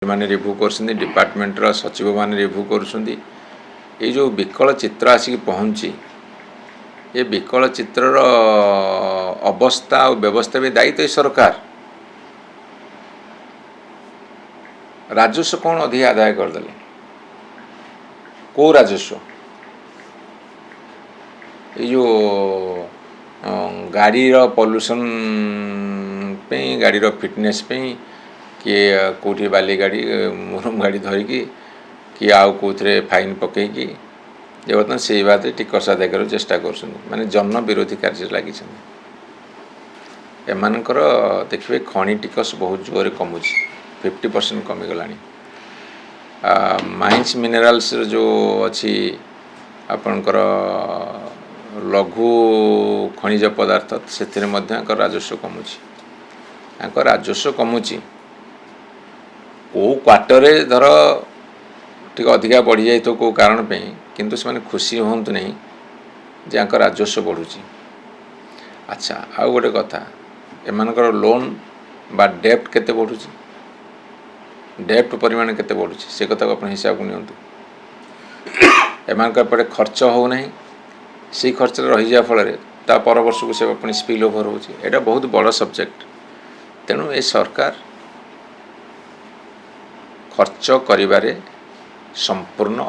मैंने रिव्यू कर डिपार्टमेंटर सचिव मैंने रिव्यू कर जो विकल चित्र आसिक पहुँची ये विकल चित्रर अवस्था और व्यवस्था भी दायित्व सरकार राजस्व कौन अधिक आदाय करदे कौ राजस्व ये जो गाड़ी पॉल्यूशन पे गाड़ी फिटनेस पे किए कौटी बाली गाड़ी मुरम गाड़ी धरिकी किए आउ कौथे फाइन पकईकी ये बर्तमान से बात टिकस आदाय कर चेष्टा कर माने जन विरोधी कार्य लगी एमानकर देखिए खनि टिकस बहुत जोर कमुची 50% कमिगला माइंस मिनराल्स जो अच्छी आपणकर लघु खनिज पदार्थ से राजस्व कमुची राजस्व कमुची कौ क्वार्टर धर टी अधिका बढ़ी जाए तो कौ कारण पे किंतु से खुशी हूँ नहीं जे राजस्व बढ़ुची। अच्छा आउ गोटे कथा एमानकर लोन बा डेप्ट केते बढ़ुची डेप्ट परिमाण केते बढ़ुची से कथा आप हिसाब को नियंतु एमानकर पटे खर्च हो नहीं से खर्च रही जा फल ता पर वर्ष को से अपनी स्पिल ओवर होची एटा बहुत बड़ सब्जेक्ट तेणु ए सरकार खर्च करिबारे संपूर्ण